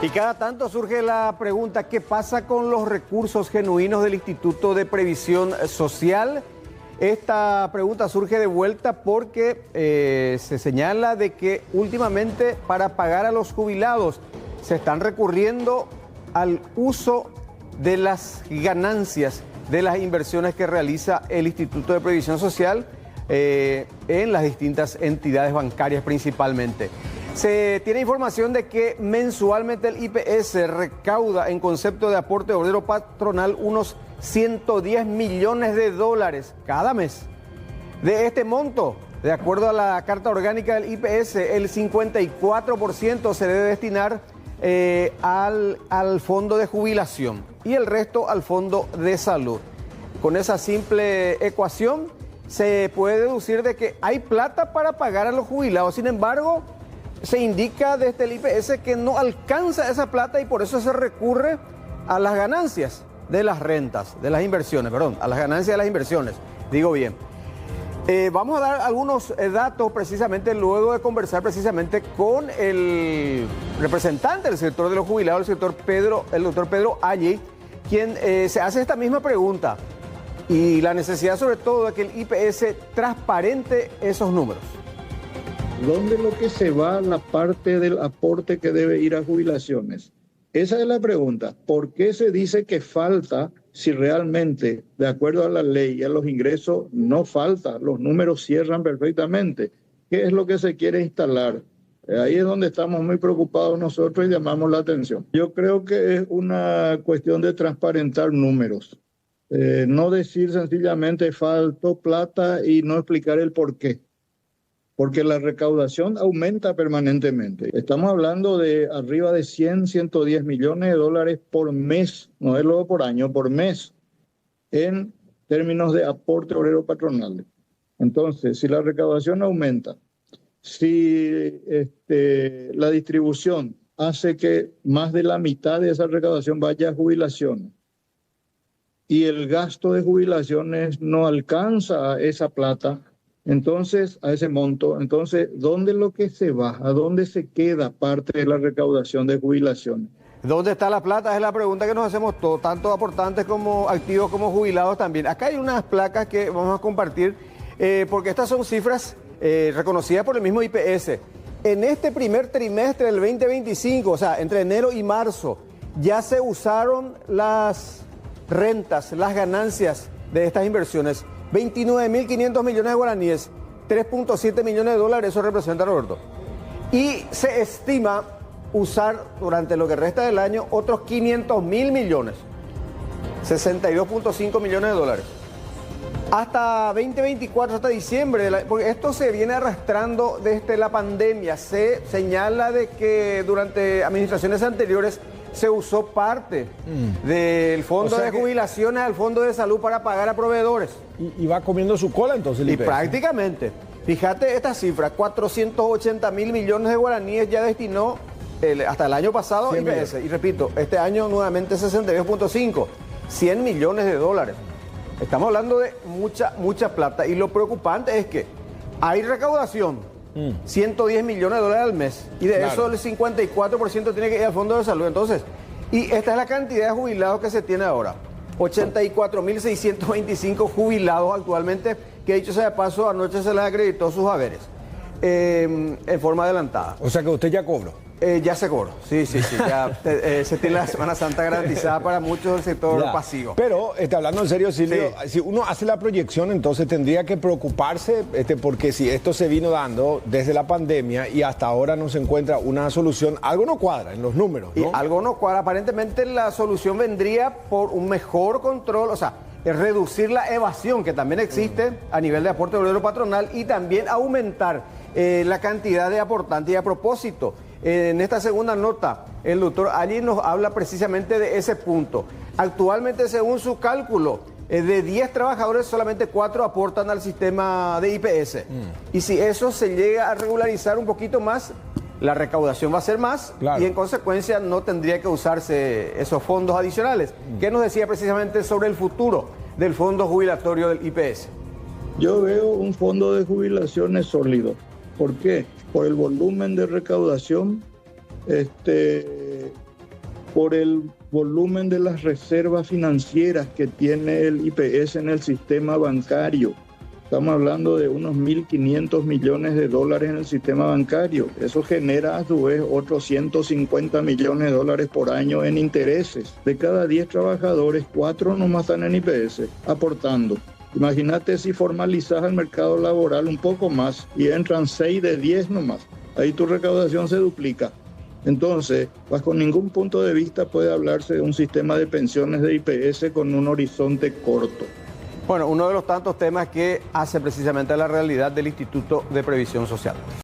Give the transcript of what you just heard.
Y cada tanto surge la pregunta, ¿qué pasa con los recursos genuinos del Instituto de Previsión Social? Esta pregunta surge de vuelta porque se señala de que últimamente para pagar a los jubilados se están recurriendo al uso de las ganancias de las inversiones que realiza el Instituto de Previsión Social en las distintas entidades bancarias principalmente. Se tiene información de que mensualmente el IPS recauda en concepto de aporte obrero patronal unos 110 millones de dólares cada mes. De este monto, de acuerdo a la Carta Orgánica del IPS, el 54% se debe destinar al fondo de jubilación y el resto al fondo de salud. Con esa simple ecuación se puede deducir de que hay plata para pagar a los jubilados. Sin embargo, se indica desde el IPS que no alcanza esa plata y por eso se recurre a las ganancias de las rentas, de las inversiones, perdón, a las ganancias de las inversiones, digo bien. Vamos a dar algunos datos precisamente luego de conversar precisamente con el representante del sector de los jubilados, el doctor Pedro Allí, quien se hace esta misma pregunta y la necesidad sobre todo de que el IPS transparente esos números. ¿Dónde es lo que se va la parte del aporte que debe ir a jubilaciones? Esa es la pregunta. ¿Por qué se dice que falta si realmente, de acuerdo a la ley y a los ingresos, no falta? Los números cierran perfectamente. ¿Qué es lo que se quiere instalar? Ahí es donde estamos muy preocupados nosotros y llamamos la atención. Yo creo que es una cuestión de transparentar números. No decir sencillamente faltó plata y no explicar el por qué. Porque la recaudación aumenta permanentemente. Estamos hablando de arriba de 110 millones de dólares por mes, no es luego por año, por mes, en términos de aporte obrero patronal. Entonces, si la recaudación aumenta, si la distribución hace que más de la mitad de esa recaudación vaya a jubilaciones y el gasto de jubilaciones no alcanza esa plata, entonces, a ese monto, entonces, ¿dónde es lo que se va? ¿A dónde se queda parte de la recaudación de jubilaciones? ¿Dónde está la plata? Es la pregunta que nos hacemos todos, tanto aportantes como activos como jubilados también. Acá hay unas placas que vamos a compartir, porque estas son cifras reconocidas por el mismo IPS. En este primer trimestre del 2025, o sea, entre enero y marzo, ya se usaron las rentas, las ganancias de estas inversiones. 29.500 millones de guaraníes, 3.7 millones de dólares, eso representa, Roberto. Y se estima usar durante lo que resta del año otros 500.000 millones, 62.5 millones de dólares. Hasta 2024, hasta diciembre, porque esto se viene arrastrando desde la pandemia. Se señala de que durante administraciones anteriores se usó parte del fondo de jubilaciones al fondo de salud para pagar a proveedores. Y va comiendo su cola entonces el IPS. Y prácticamente, fíjate esta cifra, 480.000 millones de guaraníes ya destinó hasta el año pasado IPS. Y repito, este año nuevamente 62.5, 100 millones de dólares. Estamos hablando de mucha plata y lo preocupante es que hay recaudación. 110 millones de dólares al mes y de eso el 54% tiene que ir al fondo de salud. Entonces, y esta es la cantidad de jubilados que se tiene ahora, 84.625 jubilados actualmente, que dicho sea de paso, anoche se les acreditó sus haberes en forma adelantada. O sea que usted ya cobró. Ya se cobró, sí, ya se tiene la Semana Santa garantizada para muchos del sector pasivo. Pero, hablando en serio, Silvio, si uno hace la proyección, entonces tendría que preocuparse, porque si esto se vino dando desde la pandemia y hasta ahora no se encuentra una solución, algo no cuadra en los números, ¿no? Y algo no cuadra, aparentemente la solución vendría por un mejor control, o sea, reducir la evasión que también existe a nivel de aporte obrero patronal y también aumentar la cantidad de aportantes. Y a propósito, en esta segunda nota, el doctor Allí nos habla precisamente de ese punto. Actualmente, según su cálculo, de 10 trabajadores, solamente 4 aportan al sistema de IPS. Y si eso se llega a regularizar un poquito más, la recaudación va a ser más y en consecuencia no tendría que usarse esos fondos adicionales. ¿Qué nos decía precisamente sobre el futuro del fondo jubilatorio del IPS? Yo veo un fondo de jubilaciones sólido. ¿Por qué? Por el volumen de recaudación por el volumen de las reservas financieras que tiene el IPS en el sistema bancario. Estamos hablando de unos 1.500 millones de dólares en el sistema bancario. Eso genera a su vez otros 150 millones de dólares por año en intereses. De cada 10 trabajadores, 4 nomás están en IPS aportando. Imagínate si formalizas el mercado laboral un poco más y entran 6 de 10 nomás. Ahí tu recaudación se duplica. Entonces, bajo ningún punto de vista puede hablarse de un sistema de pensiones de IPS con un horizonte corto. Bueno, uno de los tantos temas que hace precisamente la realidad del Instituto de Previsión Social.